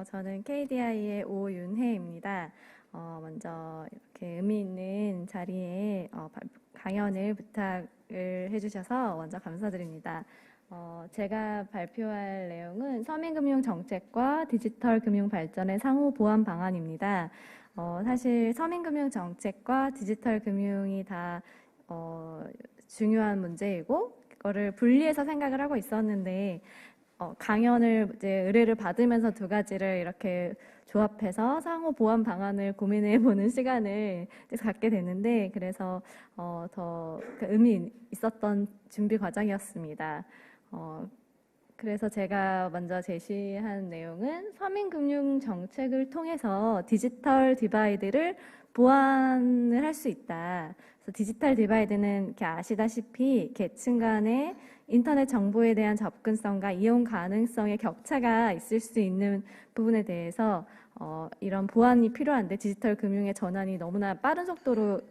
저는 KDI의 오윤혜입니다. 먼저 이렇게 의미 있는 자리에 강연을 부탁을 해주셔서 먼저 감사드립니다. 제가 발표할 내용은 서민금융정책과 디지털 금융 발전의 상호 보완 방안입니다. 사실 서민금융정책과 디지털 금융이 다 중요한 문제이고 그거를 분리해서 생각을 하고 있었는데 강연을 이제 의뢰를 받으면서 두 가지를 이렇게 조합해서 상호 보완 방안을 고민해 보는 시간을 갖게 됐는데 그래서 더 의미 있었던 준비 과정이었습니다. 그래서 제가 먼저 제시한 내용은 서민금융 정책을 통해서 디지털 디바이드를 보완을 할 수 있다. 그래서 디지털 디바이드는 이렇게 아시다시피 계층 간의 인터넷 정보에 대한 접근성과 이용 가능성의 격차가 있을 수 있는 부분에 대해서 이런 보완이 필요한데 디지털 금융의 전환이 너무나 빠른 속도로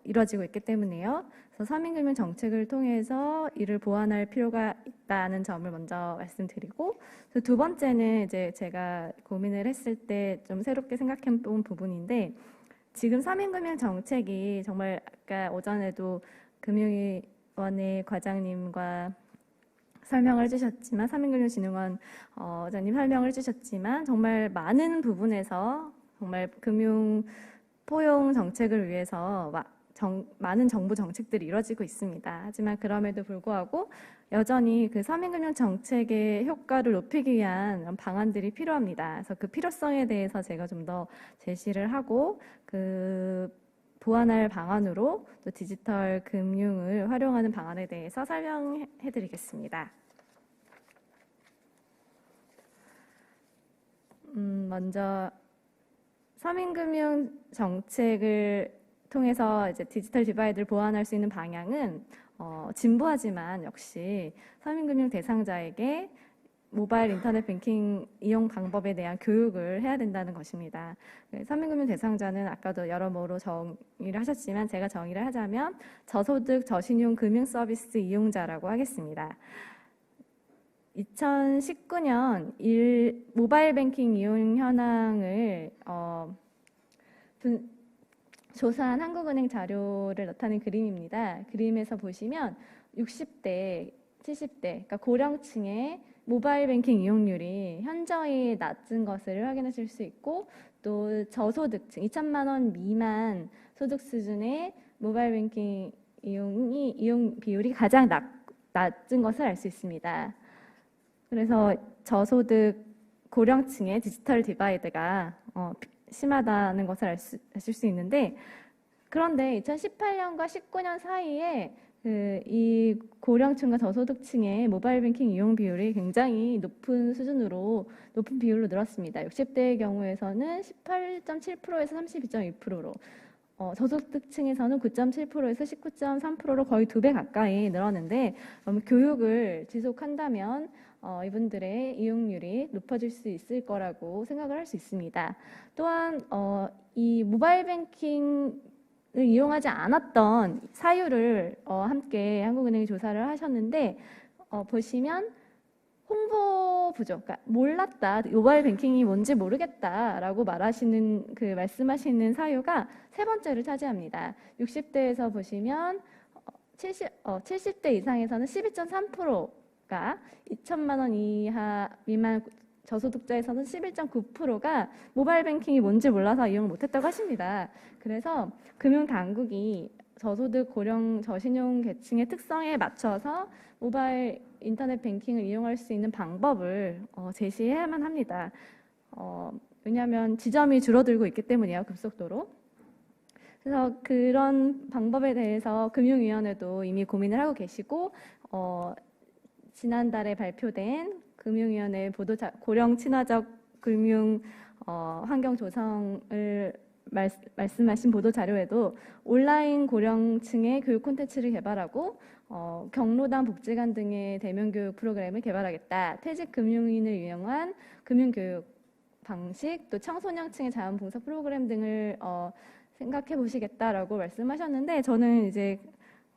이루어지고 있기 때문에요. 그래서 서민금융 정책을 통해서 이를 보완할 필요가 있다는 점을 먼저 말씀드리고 두 번째는 이제 제가 고민을 했을 때 좀 새롭게 생각해 본 부분인데 지금 서민금융 정책이 정말 아까 오전에도 금융위원회 과장님과 설명을 해주셨지만 서민금융진흥원 원장님 설명을 해주셨지만 정말 많은 부분에서 정말 금융 포용 정책을 위해서 많은 정부 정책들이 이루어지고 있습니다. 하지만 그럼에도 불구하고 여전히 그 서민금융 정책의 효과를 높이기 위한 방안들이 필요합니다. 그래서 그 필요성에 대해서 제가 좀 더 제시를 하고 그 보완할 방안으로 또 디지털 금융을 활용하는 방안에 대해서 설명해 드리겠습니다. 먼저 서민금융 정책을 통해서 이제 디지털 디바이드를 보완할 수 있는 방향은 진부하지만 역시 서민금융 대상자에게 모바일 인터넷 뱅킹 이용 방법에 대한 교육을 해야 된다는 것입니다. 서민금융 대상자는 아까도 여러모로 정의를 하셨지만 제가 정의를 하자면 저소득 저신용 금융 서비스 이용자라고 하겠습니다. 2019년 모바일 뱅킹 이용 현황을 조사한 한국은행 자료를 나타낸 그림입니다. 그림에서 보시면 60대, 70대, 그러니까 고령층의 모바일 뱅킹 이용률이 현저히 낮은 것을 확인하실 수 있고 또 저소득층, 2천만 원 미만 소득 수준의 모바일 뱅킹 이용 비율이 가장 낮은 것을 알 수 있습니다. 그래서 저소득 고령층의 디지털 디바이드가 심하다는 것을 아실 수 있는데 그런데 2018년과 19년 사이에 이 고령층과 저소득층의 모바일 뱅킹 이용 비율이 굉장히 높은 비율로 늘었습니다. 60대의 경우에서는 18.7%에서 32.2%로 저소득층에서는 9.7%에서 19.3%로 거의 2배 가까이 늘었는데 교육을 지속한다면 이분들의 이용률이 높아질 수 있을 거라고 생각을 할 수 있습니다. 또한 이 모바일 뱅킹을 이용하지 않았던 사유를 함께 한국은행이 조사를 하셨는데 보시면 홍보 부족, 그러니까 몰랐다, 모바일 뱅킹이 뭔지 모르겠다라고 말씀하시는 사유가 세 번째를 차지합니다. 60대에서 보시면 70대 이상에서는 12.3%가 2천만 원 이하 미만 저소득자에서는 11.9%가 모바일 뱅킹이 뭔지 몰라서 이용을 못했다고 하십니다. 그래서 금융당국이 저소득 고령 저신용 계층의 특성에 맞춰서 모바일 인터넷 뱅킹을 이용할 수 있는 방법을 제시해야만 합니다. 왜냐하면 지점이 줄어들고 있기 때문이에요. 급속도로. 그래서 그런 방법에 대해서 금융위원회도 이미 고민을 하고 계시고 지난달에 발표된 금융위원회 고령 친화적 금융 환경 조성을 말씀하신 보도 자료에도 온라인 고령층의 교육 콘텐츠를 개발하고 경로당 복지관 등의 대면 교육 프로그램을 개발하겠다. 퇴직 금융인을 이용한 금융교육 방식, 또 청소년층의 자원봉사 프로그램 등을 생각해 보시겠다라고 말씀하셨는데 저는 이제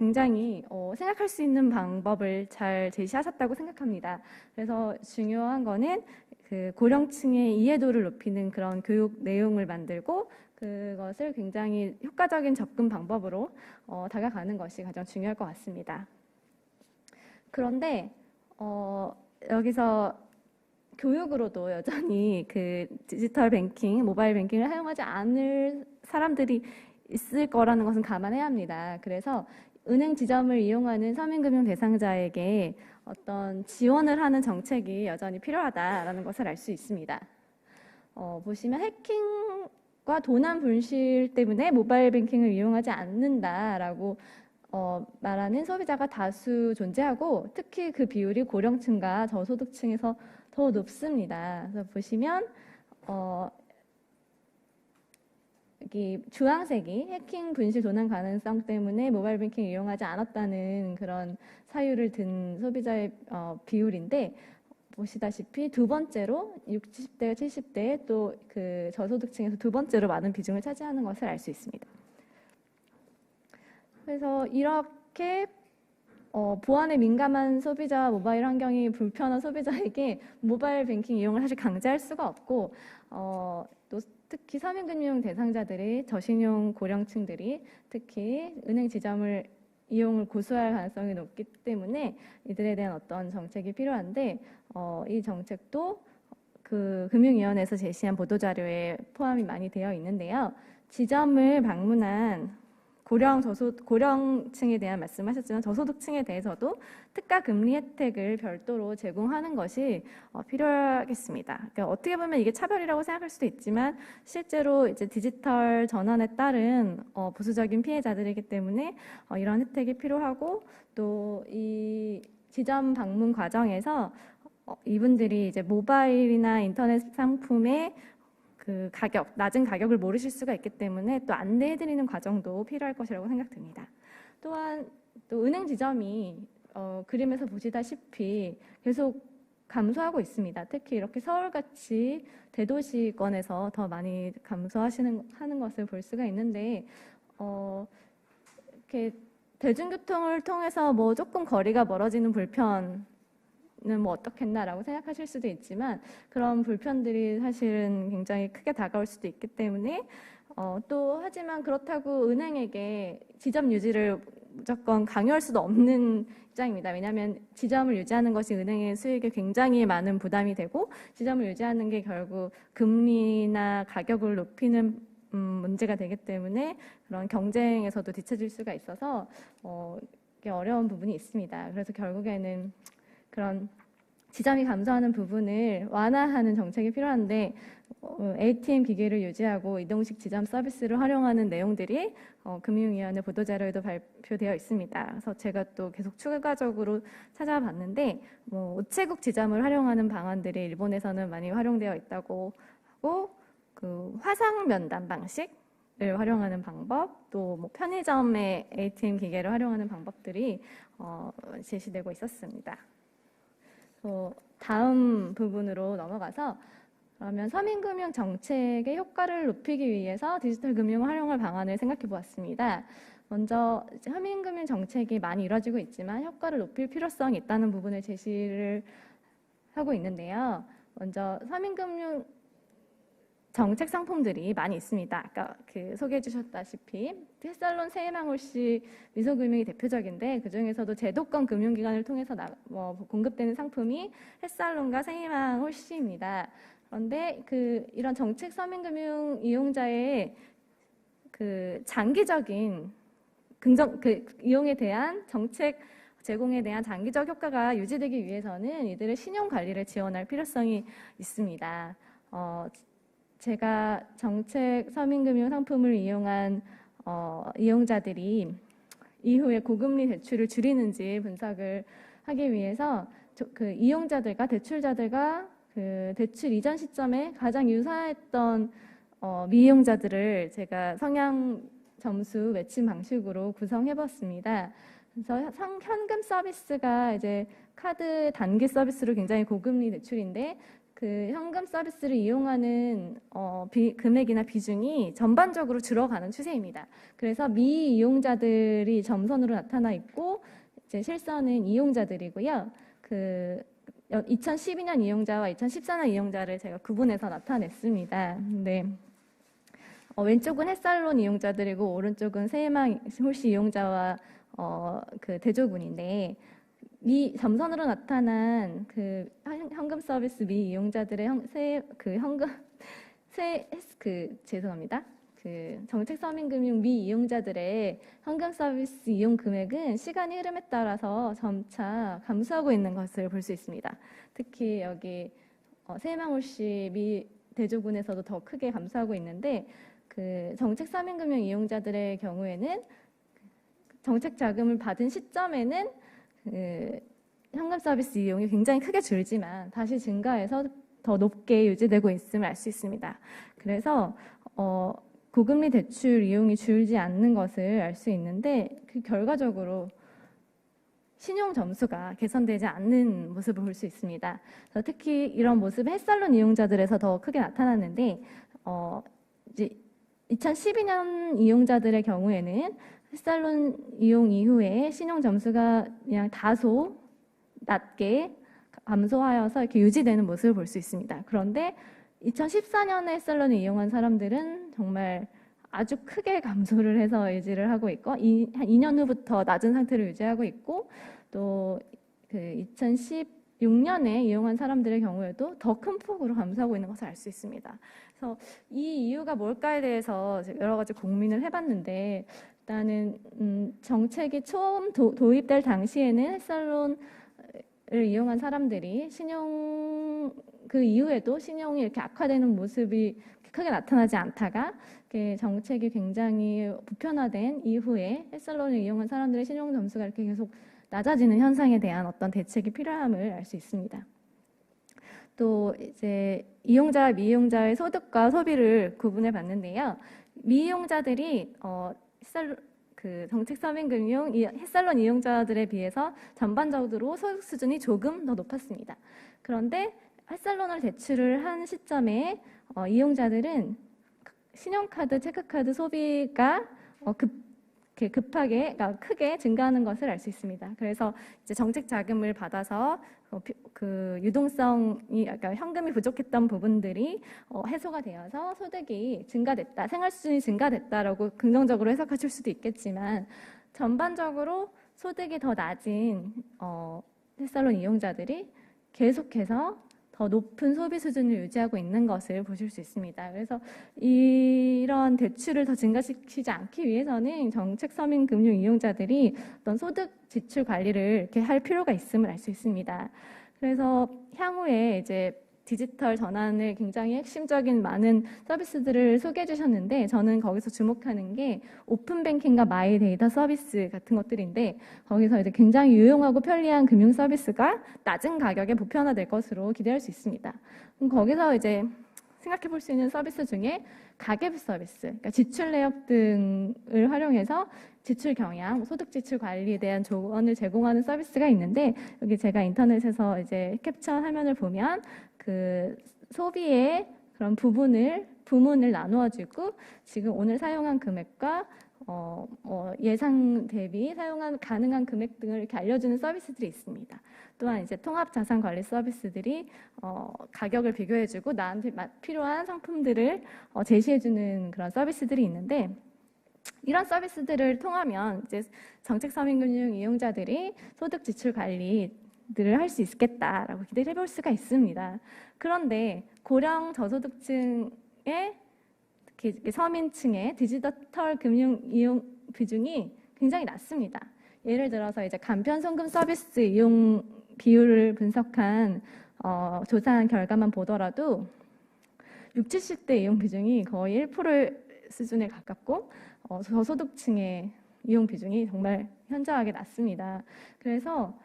굉장히 생각할 수 있는 방법을 잘 제시하셨다고 생각합니다. 그래서 중요한 거는 그 고령층의 이해도를 높이는 그런 교육 내용을 만들고 그것을 굉장히 효과적인 접근 방법으로 다가가는 것이 가장 중요할 것 같습니다. 그런데 여기서 교육으로도 여전히 그 디지털 뱅킹, 모바일 뱅킹을 사용하지 않을 사람들이 있을 거라는 것은 감안해야 합니다. 그래서 은행 지점을 이용하는 서민금융 대상자에게 어떤 지원을 하는 정책이 여전히 필요하다라는 것을 알 수 있습니다. 보시면 해킹과 도난 분실 때문에 모바일 뱅킹을 이용하지 않는다라고 말하는 소비자가 다수 존재하고 특히 그 비율이 고령층과 저소득층에서 더 높습니다. 그래서 보시면 여기 주황색이 해킹 분실 도난 가능성 때문에 모바일 뱅킹 이용하지 않았다는 그런 사유를 든 소비자의 비율인데 보시다시피 두 번째로 60대, 70대 또 그 저소득층에서 두 번째로 많은 비중을 차지하는 것을 알 수 있습니다. 그래서 이렇게 보안에 민감한 소비자, 모바일 환경이 불편한 소비자에게 모바일 뱅킹 이용을 사실 강제할 수가 없고 또 특히 서민금융 대상자들이 저신용 고령층들이 특히 은행 지점을 이용을 고수할 가능성이 높기 때문에 이들에 대한 어떤 정책이 필요한데 이 정책도 그 금융위원회에서 제시한 보도자료에 포함이 많이 되어 있는데요. 지점을 방문한 고령층에 대한 말씀하셨지만 저소득층에 대해서도 특가 금리 혜택을 별도로 제공하는 것이 필요하겠습니다. 그러니까 어떻게 보면 이게 차별이라고 생각할 수도 있지만 실제로 이제 디지털 전환에 따른 부수적인 피해자들이기 때문에 이런 혜택이 필요하고 또 이 지점 방문 과정에서 이분들이 이제 모바일이나 인터넷 상품의 그 가격, 낮은 가격을 모르실 수가 있기 때문에 또 안내해드리는 과정도 필요할 것이라고 생각됩니다. 또한 또 은행 지점이 그림에서 보시다시피 계속 감소하고 있습니다. 특히 이렇게 서울같이 대도시권에서 더 많이 하는 것을 볼 수가 있는데 이렇게 대중교통을 통해서 뭐 조금 거리가 멀어지는 불편 는 뭐 어떻겠나라고 생각하실 수도 있지만 그런 불편들이 사실은 굉장히 크게 다가올 수도 있기 때문에 또 하지만 그렇다고 은행에게 지점 유지를 무조건 강요할 수도 없는 입장입니다. 왜냐하면 지점을 유지하는 것이 은행의 수익에 굉장히 많은 부담이 되고 지점을 유지하는 게 결국 금리나 가격을 높이는 문제가 되기 때문에 그런 경쟁에서도 뒤처질 수가 있어서 어려운 부분이 있습니다. 그래서 결국에는 그런 지점이 감소하는 부분을 완화하는 정책이 필요한데 ATM 기기를 유지하고 이동식 지점 서비스를 활용하는 내용들이 금융위원회 보도자료에도 발표되어 있습니다. 그래서 제가 또 계속 추가적으로 찾아봤는데 우체국 지점을 활용하는 방안들이 일본에서는 많이 활용되어 있다고 하고 그 화상 면담 방식을 활용하는 방법, 또 뭐 편의점의 ATM 기계를 활용하는 방법들이 제시되고 있었습니다. 다음 부분으로 넘어가서 그러면 서민금융 정책의 효과를 높이기 위해서 디지털 금융 활용을 방안을 생각해 보았습니다. 먼저 서민금융 정책이 많이 이루어지고 있지만 효과를 높일 필요성이 있다는 부분을 제시를 하고 있는데요. 먼저 서민금융 정책 상품들이 많이 있습니다. 아까 소개해 주셨다시피 햇살론 세이망홀씨 미소금융이 대표적인데 그 중에서도 제도권 금융기관을 통해서 공급되는 상품이 햇살론과 세이망홀씨입니다. 그런데 이런 정책 서민금융 이용자의 장기적인 이용에 대한 정책 제공에 대한 장기적 효과가 유지되기 위해서는 이들의 신용 관리를 지원할 필요성이 있습니다. 제가 정책 서민금융 상품을 이용한 이용자들이 이후에 고금리 대출을 줄이는지 분석을 하기 위해서 그 이용자들과 대출자들과 그 대출 이전 시점에 가장 유사했던 미이용자들을 제가 성향 점수 매칭 방식으로 구성해봤습니다. 그래서 현금 서비스가 이제 카드 단기 서비스로 굉장히 고금리 대출인데 그 현금 서비스를 이용하는 금액이나 비중이 전반적으로 줄어가는 추세입니다. 그래서 미이용자들이 점선으로 나타나 있고 이제 실선은 이용자들이고요. 그 2012년 이용자와 2014년 이용자를 제가 구분해서 나타냈습니다. 네. 왼쪽은 햇살론 이용자들이고 오른쪽은 세해망 홀씨 이용자와 그 대조군인데 점선으로 나타난 그 현금 서비스 미 이용자들의 죄송합니다. 그 정책 서민금융 미 이용자들의 현금 서비스 이용 금액은 시간의 흐름에 따라서 점차 감소하고 있는 것을 볼 수 있습니다. 특히 여기 세해망 홀씨 미 대조군에서도 더 크게 감소하고 있는데 그 정책 서민금융 이용자들의 경우에는 정책 자금을 받은 시점에는 그 현금 서비스 이용이 굉장히 크게 줄지만 다시 증가해서 더 높게 유지되고 있음을 알 수 있습니다. 그래서 고금리 대출 이용이 줄지 않는 것을 알 수 있는데 그 결과적으로 신용 점수가 개선되지 않는 모습을 볼 수 있습니다. 특히 이런 모습은 햇살론 이용자들에서 더 크게 나타났는데 이제 2012년 이용자들의 경우에는 햇살론 이용 이후에 신용 점수가 그냥 다소 낮게 감소하여서 이렇게 유지되는 모습을 볼 수 있습니다. 그런데 2014년에 햇살론을 이용한 사람들은 정말 아주 크게 감소를 해서 유지를 하고 있고 한 2년 후부터 낮은 상태를 유지하고 있고 또 그 2016년에 이용한 사람들의 경우에도 더 큰 폭으로 감소하고 있는 것을 알 수 있습니다. 그래서 이 이유가 뭘까에 대해서 여러 가지 고민을 해봤는데 일단은 정책이 처음 도입될 당시에는 햇살론을 이용한 사람들이 그 이후에도 신용이 이렇게 악화되는 모습이 크게 나타나지 않다가 정책이 굉장히 보편화된 이후에 햇살론을 이용한 사람들의 신용 점수가 이렇게 계속 낮아지는 현상에 대한 어떤 대책이 필요함을 알 수 있습니다. 또 이제 이용자와 미이용자의 소득과 소비를 구분해 봤는데요. 미이용자들이 그 정책 서민금융 햇살론 이용자들에 비해서 전반적으로 소득 수준이 조금 더 높았습니다. 그런데 햇살론을 대출을 한 시점에 이용자들은 신용카드, 체크카드 소비가 급하게, 크게 증가하는 것을 알 수 있습니다. 그래서 이제 정책 자금을 받아서 그 유동성이, 그러니까 현금이 부족했던 부분들이 해소가 되어서 소득이 증가됐다, 생활 수준이 증가됐다라고 긍정적으로 해석하실 수도 있겠지만 전반적으로 소득이 더 낮은 햇살론 이용자들이 계속해서 더 높은 소비 수준을 유지하고 있는 것을 보실 수 있습니다. 그래서 이런 대출을 더 증가시키지 않기 위해서는 정책 서민 금융 이용자들이 어떤 소득 지출 관리를 이렇게 할 필요가 있음을 알 수 있습니다. 그래서 향후에 이제 디지털 전환을 굉장히 핵심적인 많은 서비스들을 소개해 주셨는데 저는 거기서 주목하는 게 오픈뱅킹과 마이데이터 서비스 같은 것들인데 거기서 이제 굉장히 유용하고 편리한 금융 서비스가 낮은 가격에 보편화될 것으로 기대할 수 있습니다. 그럼 거기서 이제 생각해 볼 수 있는 서비스 중에 가계부 서비스, 그러니까 지출 내역 등을 활용해서 지출 경향, 소득 지출 관리에 대한 조언을 제공하는 서비스가 있는데 여기 제가 인터넷에서 이제 캡처 화면을 보면 그 소비의 그런 부문을 나누어주고 지금 오늘 사용한 금액과 예상 대비 가능한 금액 등을 이렇게 알려주는 서비스들이 있습니다. 또한 이제 통합 자산 관리 서비스들이 가격을 비교해주고 나한테 필요한 상품들을 제시해주는 그런 서비스들이 있는데 이런 서비스들을 통하면 이제 정책 서민금융 이용자들이 소득 지출 관리들을 할 수 있겠다라고 기대를 해볼 수가 있습니다. 그런데 고령 저소득층의 특히 서민층의 디지털 금융 이용 비중이 굉장히 낮습니다. 예를 들어서 이제 간편 송금 서비스 이용 비율을 분석한 조사한 결과만 보더라도 60, 70대 이용 비중이 거의 1% 수준에 가깝고 저소득층의 이용 비중이 정말 현저하게 낮습니다. 그래서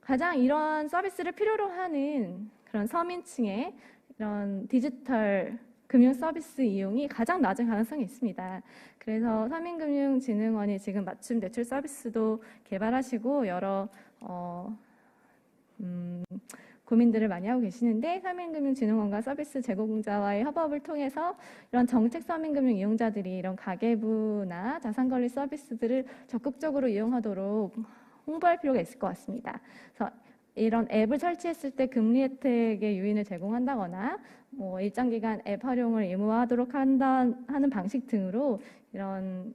가장 이런 서비스를 필요로 하는 그런 서민층의 이런 디지털 금융 서비스 이용이 가장 낮은 가능성이 있습니다. 그래서 서민금융진흥원이 지금 맞춤 대출 서비스도 개발하시고 여러 고민들을 많이 하고 계시는데, 서민금융진흥원과 서비스 제공자와의 협업을 통해서 이런 정책 서민금융 이용자들이 이런 가계부나 자산관리 서비스들을 적극적으로 이용하도록 홍보할 필요가 있을 것 같습니다. 그래서 이런 앱을 설치했을 때 금리 혜택의 유인을 제공한다거나 뭐 일정 기간 앱 활용을 의무화하도록 하는 방식 등으로 이런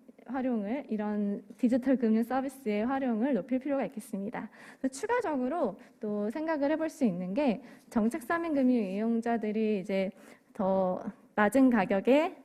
디지털 금융 서비스의 활용을 높일 필요가 있겠습니다. 추가적으로 또 생각을 해볼 수 있는 게, 정책 서민 금융 이용자들이 이제 더 낮은 가격에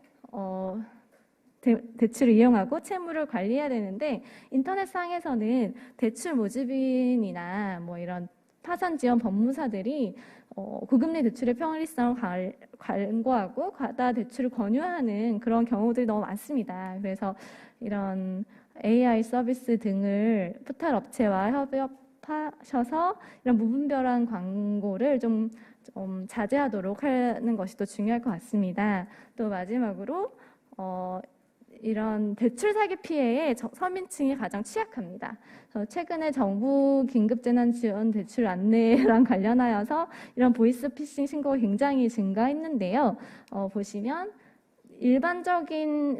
대출을 이용하고 채무를 관리해야 되는데, 인터넷상에서는 대출 모집인이나 뭐 이런 파산 지원 법무사들이 고금리 대출의 편리성을 광고하고 과다 대출을 권유하는 그런 경우들이 너무 많습니다. 그래서 이런 AI 서비스 등을 포털 업체와 협업하셔서 이런 무분별한 광고를 좀 자제하도록 하는 것이 또 중요할 것 같습니다. 또 마지막으로 이런 대출 사기 피해에 서민층이 가장 취약합니다. 최근에 정부 긴급재난지원 대출 안내랑 관련하여서 이런 보이스피싱 신고가 굉장히 증가했는데요. 보시면 일반적인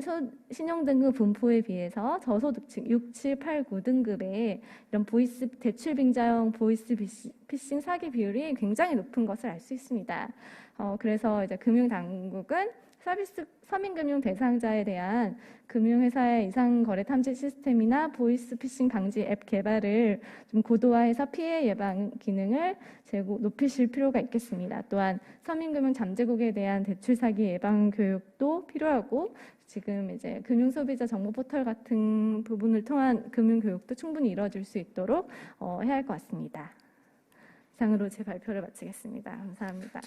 신용등급 분포에 비해서 저소득층 6, 7, 8, 9등급의 이런 대출 빙자형 보이스피싱 사기 비율이 굉장히 높은 것을 알 수 있습니다. 그래서 이제 금융당국은 서민금융 대상자에 대한 금융회사의 이상거래 탐지 시스템이나 보이스피싱 방지 앱 개발을 좀 고도화해서 피해 예방 기능을 높이실 필요가 있겠습니다. 또한 서민금융 잠재국에 대한 대출 사기 예방 교육도 필요하고, 지금 이제 금융소비자 정보 포털 같은 부분을 통한 금융 교육도 충분히 이루어질 수 있도록 해야 할 것 같습니다. 이상으로 제 발표를 마치겠습니다. 감사합니다.